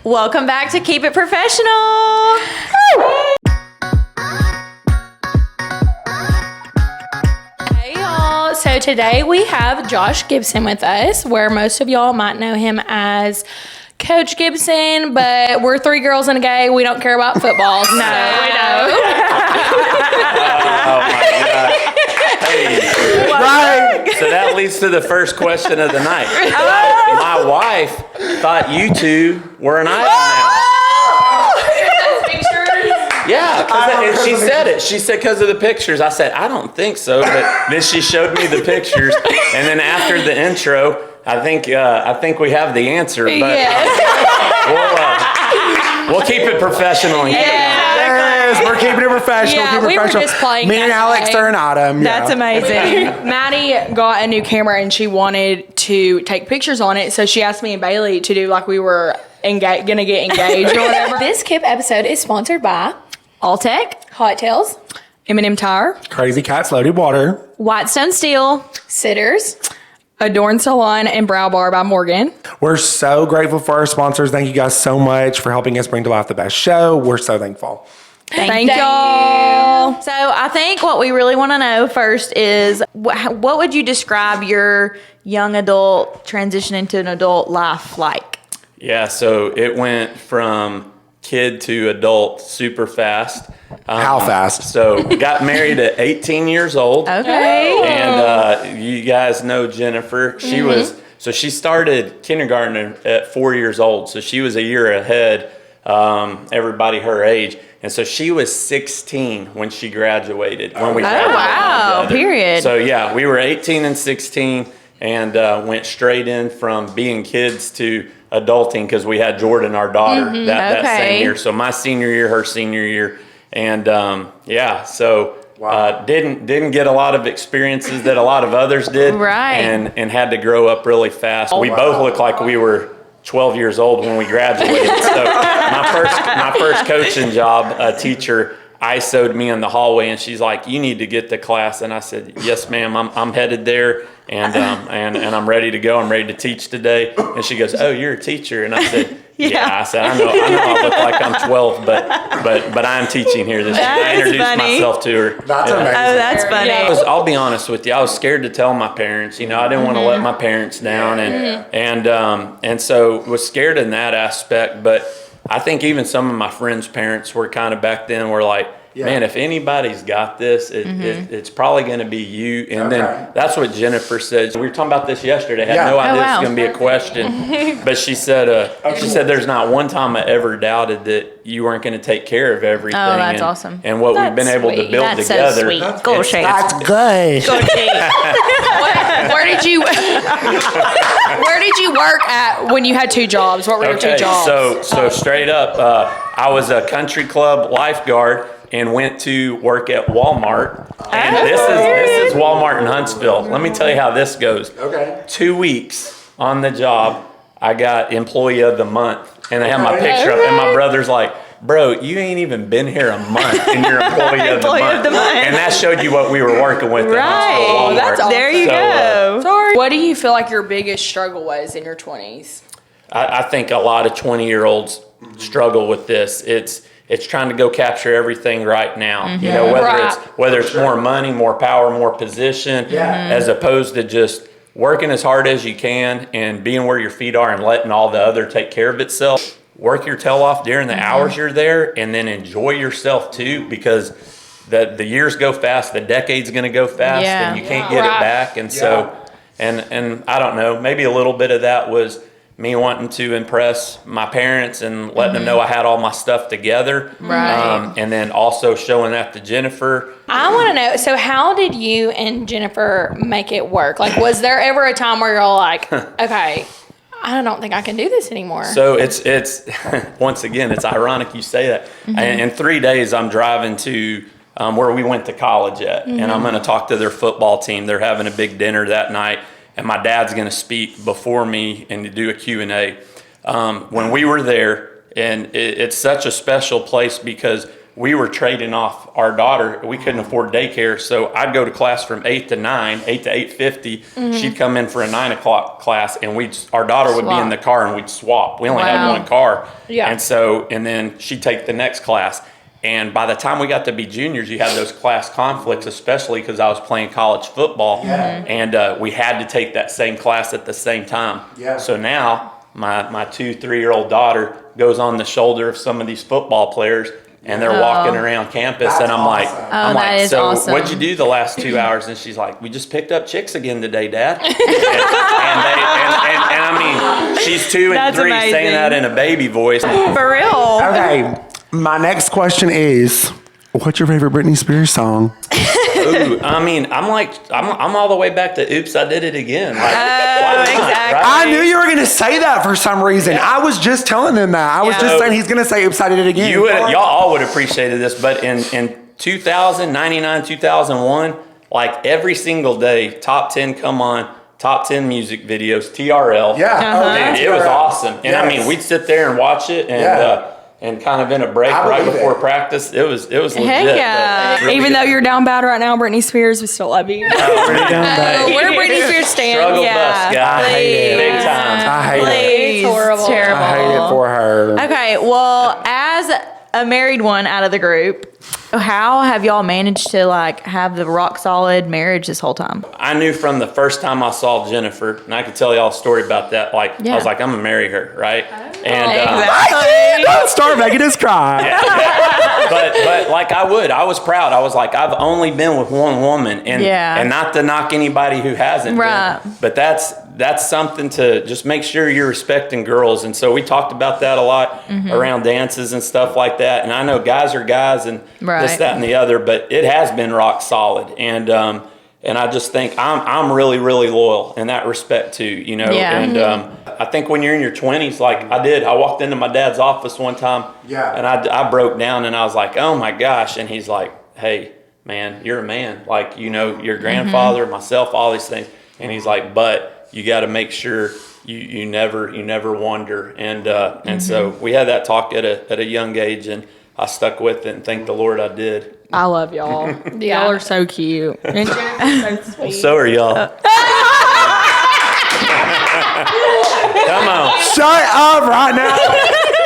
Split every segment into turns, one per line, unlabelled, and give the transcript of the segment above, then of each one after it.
Welcome back to Keep It Professional. Hey y'all. So today we have Josh Gibson with us, where most of y'all might know him as Coach Gibson, but we're three girls and a gay. We don't care about football. No, we don't.
Oh my God. Hey.
Right.
So that leads to the first question of the night. My wife thought you two were an item now. Yeah, and she said it. She said because of the pictures. I said, I don't think so. But then she showed me the pictures. And then after the intro, I think we have the answer. But we'll keep it professional.
Yes, we're keeping it professional.
Yeah,
keeping it
we were
professional.
just playing
Me and
that
Alex
way.
are an item.
That's
yeah.
amazing. Maddie got a new camera and she wanted to take pictures on it, so she asked me and Bailey to do like we were gonna get engaged or whatever.
This Kip episode is sponsored by
Alltech,
Hot Tails,
M&M Tire,
Crazy Cats Loaded Water.
Whitestone Steel, Sitters,
Adorn Salon, and Brow Bar by Morgan.
We're so grateful for our sponsors. Thank you guys so much for helping us bring to life the best show. We're so thankful.
Thank y'all.
So I think what we really want to know first is what would you describe your young adult transition into an adult life like?
Yeah, so it went from kid to adult super fast.
How fast?
So got married at 18 years old.
Okay.
And you guys know Jennifer. She she started kindergarten at 4 years old. So she was a year ahead, everybody her age. And so she was 16 when she graduated. When we graduated
wow.
together.
Period.
So yeah, we were 18 and 16 and went straight in from being kids to adulting because we had Jordan, our daughter, that same year. So my senior year, her senior year. And didn't get a lot of experiences that a lot of others did.
Right.
And had to grow up really fast. We both looked like we were 12 years old when we graduated. So my first coaching job, a teacher ISO'd me in the hallway and she's like, you need to get to class. And I said, yes, ma'am, I'm headed there. And I'm ready to go. I'm ready to teach today. And she goes, oh, you're a teacher. And I said, yeah. I said, I know I look like I'm 12, but I'm teaching here this year. I introduced myself to her.
That's amazing.
Oh, that's funny.
I'll be honest with you. I was scared to tell my parents. You know, I didn't want to let my parents down, and so was scared in that aspect. But I think even some of my friends' parents were kind of back then were like, man, if anybody's got this, it's probably going to be you. And then that's what Jennifer said. We were talking about this yesterday. I had no idea it was going to be a question. But she said there's not one time I ever doubted that you weren't going to take care of everything.
Oh, that's awesome.
And what we've been able to build
That's
together.
so sweet. Go, Shay.
That's good.
Where did you work at when you had two jobs? What were your two jobs?
So straight up, I was a country club lifeguard and went to work at Walmart. And this is Walmart in Huntsville. Let me tell you how this goes.
Okay.
2 weeks on the job, I got employee of the month. And I have my picture up and my brother's like, bro, you ain't even been here a month and you're employee of the month. And that showed you what we were working with at Huntsville Walmart.
That's awesome.
There you go.
Sorry. What do you feel like your biggest struggle was in your 20s?
I think a lot of 20-year-olds struggle with this. It's trying to go capture everything right now. You know, whether it's more money, more power, more position, as opposed to just working as hard as you can and being where your feet are and letting all the other take care of itself. Work your tail off during the hours you're there and then enjoy yourself too, because the years go fast, the decade's going to go fast and you can't get it back. And so, and I don't know, maybe a little bit of that was me wanting to impress my parents and letting them know I had all my stuff together.
Right.
And then also showing that to Jennifer.
I want to know, so how did you and Jennifer make it work? Like, was there ever a time where you're all like, okay, I don't think I can do this anymore?
So it's once again, it's ironic you say that. In 3 days, I'm driving to where we went to college at, and I'm going to talk to their football team. They're having a big dinner that night. And my dad's going to speak before me and do a Q&A. When we were there, and it's such a special place because we were trading off our daughter. We couldn't afford daycare, so I'd go to class from 8 to 9, 8 to 8:50. She'd come in for a 9 o'clock class, and our daughter would be in the car, and we'd swap. We only had one car, and then she'd take the next class. And by the time we got to be juniors, you had those class conflicts, especially because I was playing college football, and we had to take that same class at the same time. So now my 2-3-year-old daughter goes on the shoulder of some of these football players, and they're walking around campus, and I'm like, so
awesome.
What'd you do the last 2 hours? And she's like, we just picked up chicks again today, Dad. and I mean, she's 2 and 3 saying that in a baby voice.
For real.
Okay, my next question is, what's your favorite Britney Spears song?
Ooh, I mean, I'm all the way back to "Oops, I Did It Again." Like,
exactly.
I knew you were going to say that for some reason. I was just telling them that. I was just saying he's going to say "Oops, I Did It Again."
Y'all all would have appreciated this, but in 2000, 99, 2001, like every single day, top 10 come on. Top 10 music videos, TRL.
Yeah.
Dude, it was awesome. And I mean, we'd sit there and watch it, and kind of in a break right before practice, it was legit.
Yeah.
Really
Even
good.
though you're down bad right now, Britney Spears, we still love you.
We're Britney Spears stands.
Struggle bus, guys.
I hate it.
Big time.
I hate it.
It's horrible.
Terrible.
I hate it for her.
Okay, well, as a married one out of the group, how have y'all managed to like have the rock solid marriage this whole time?
I knew from the first time I saw Jennifer, and I could tell y'all a story about that. Like, I was like, I'm gonna marry her, right?
Don't start making us cry.
but like I was proud. I was like, I've only been with one woman, and not to knock anybody who hasn't.
Right.
Been, but that's something to just make sure you're respecting girls. And so we talked about that a lot around dances and stuff like that. And I know guys are guys and this, that, and the other, but it has been rock solid. And I just think I'm really, really loyal in that respect too, you know. And I think when you're in your 20s, like I walked into my dad's office one time, and I broke down, and I was like, oh my gosh. And he's like, hey man, you're a man, like, you know, your grandfather, myself, all these things. And he's like, but you got to make sure you never wonder. And so we had that talk at a young age, and I stuck with it, and thank the Lord I did.
I love y'all. Y'all are so cute. And Jennifer's so sweet.
So are y'all. Come on.
Shut up right now.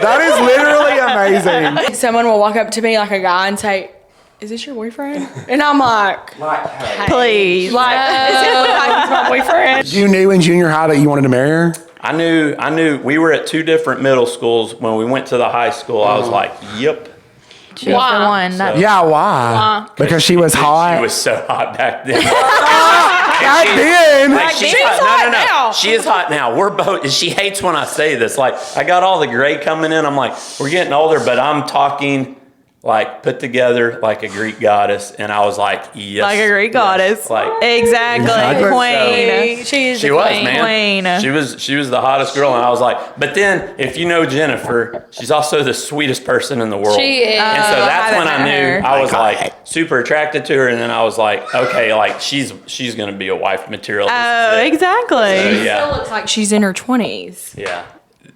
That is literally amazing.
Someone will walk up to me like a guy and say, is this your boyfriend? And I'm like,
Please.
like, is it like he's my boyfriend?
You knew in junior high that you wanted to marry her?
I knew we were at 2 different middle schools. When we went to the high school, I was like, yep.
She's the one.
Yeah, why? Because she was hot.
She was so hot back then.
Back then.
Like, she's hot. No. She is hot now. We're both. She hates when I say this. Like, I got all the gray coming in. I'm like, we're getting older, but I'm talking like put together like a Greek goddess, and I was like, yes,
Like a Greek goddess.
Like
Exactly. Queen.
she was, man.
Queen.
She was the hottest girl, and I was like, but then if you know Jennifer, she's also the sweetest person in the world.
She is.
And so that's when I knew
her.
I was like super attracted to her, and then I was like, okay, like she's gonna be a wife material.
Oh, exactly.
So,
Still
yeah,
looks like she's in her 20s.
yeah.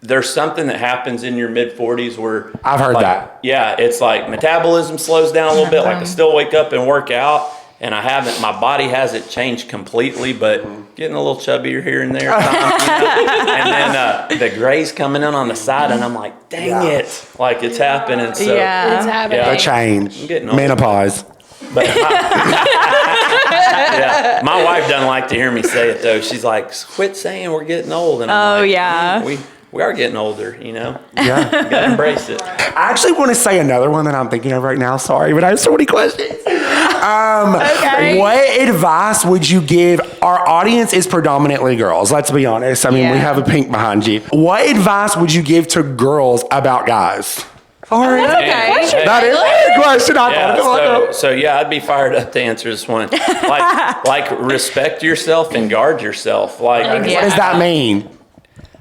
There's something that happens in your mid 40s where
I've heard
like,
that.
Yeah, it's like metabolism slows down a little bit. Like I still wake up and work out, and I haven't. My body hasn't changed completely, but getting a little chubbier here and there. And then the gray's coming in on the side, and I'm like, dang it, like it's happening. So
It's happening.
A change.
I'm getting old.
Menopause.
But my wife doesn't like to hear me say it though. She's like, quit saying we're getting old. And I'm like,
yeah.
We are getting older, you know.
Yeah.
Gotta embrace it.
I actually want to say another one that I'm thinking of right now. Sorry, but I have so many questions. What advice would you give? Our audience is predominantly girls. Let's be honest. I mean, we have a pink behind you. What advice would you give to girls about guys? Sorry.
Hey,
That is a good question. I thought it was.
So yeah, I'd be fired up to answer this one. Like respect yourself and guard yourself. Like
What does that mean?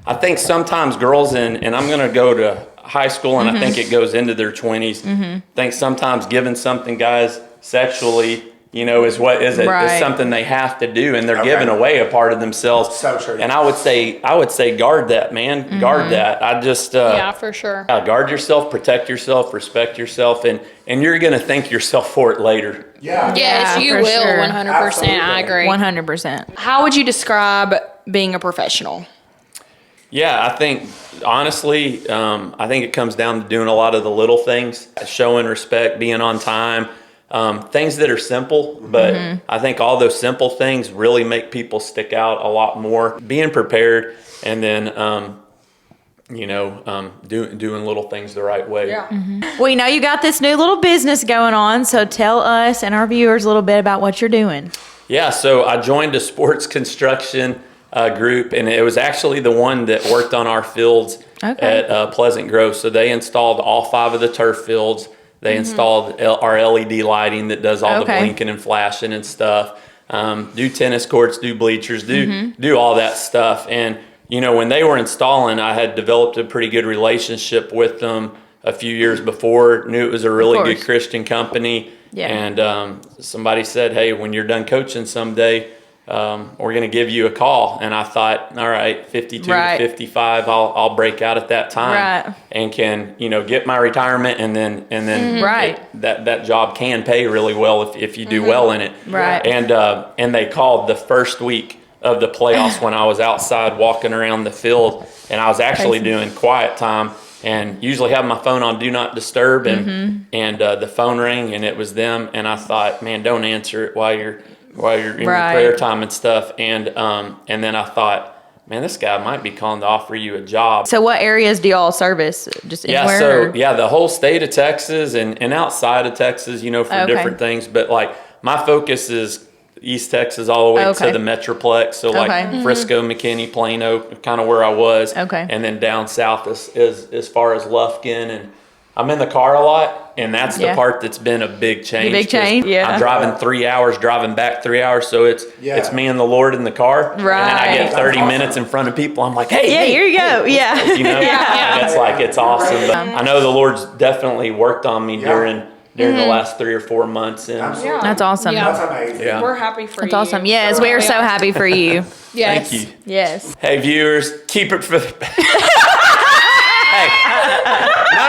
I think sometimes girls and I'm gonna go to high school, and I think it goes into their 20s. I think sometimes giving something guys sexually is something they have to do, and they're giving away a part of themselves.
So true.
And I would say guard that, man. Guard that. I just
Yeah, for sure.
guard yourself, protect yourself, respect yourself, and you're gonna thank yourself for it later.
Yeah.
Yes,
Yeah,
you
for
will.
sure.
100%. I agree.
100%.
How would you describe being a professional?
Yeah, I think honestly, I think it comes down to doing a lot of the little things, showing respect, being on time, things that are simple. But I think all those simple things really make people stick out a lot more. Being prepared, and then doing little things the right way.
Yeah.
We know you got this new little business going on, so tell us and our viewers a little bit about what you're doing.
Yeah, so I joined a sports construction group, and it was actually the one that worked on our fields at Pleasant Grove. So they installed all 5 of the turf fields. They installed our LED lighting that does all the blinking and flashing and stuff. Do tennis courts, do bleachers, do all that stuff. And when they were installing, I had developed a pretty good relationship with them a few years before. Knew it was a really good Christian company.
Yeah.
And somebody said, "Hey, when you're done coaching someday, we're going to give you a call." And I thought, all right, 52 to 55, I'll break out at that time and can, get my retirement, and then that job can pay really well if you do well in it.
Right.
And they called the first week of the playoffs when I was outside walking around the field, and I was actually doing quiet time and usually have my phone on do not disturb, and the phone rang and it was them, and I thought, man, don't answer it while you're in your prayer time and stuff. And then I thought, man, this guy might be calling to offer you a job.
So what areas do y'all service? Just anywhere?
The whole state of Texas and outside of Texas, for different things. But like my focus is East Texas all the way to the Metroplex. So like Frisco, McKinney, Plano, kind of where I was.
Okay.
And then down south as far as Lufkin. And I'm in the car a lot, and that's the part that's been a big change.
Big change,
I'm driving 3 hours, driving back 3 hours, so it's me and the Lord in the car. Right. And then I get 30 minutes in front of people. I'm like, hey,
here you go. Yeah.
And it's awesome. But I know the Lord's definitely worked on me during the last 3 or 4 months. And
That's awesome.
Yeah.
That's amazing.
Yeah.
We're happy for you.
That's awesome. Yes, we are so happy for you.
Yes.
Thank you.
Yes.
Hey, viewers, keep it for the... Hey. No.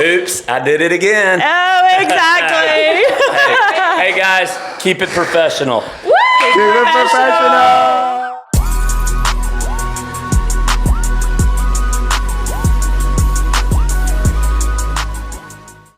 Oops, I did it again.
Oh, exactly.
Hey, guys, keep it professional.
Keep it professional.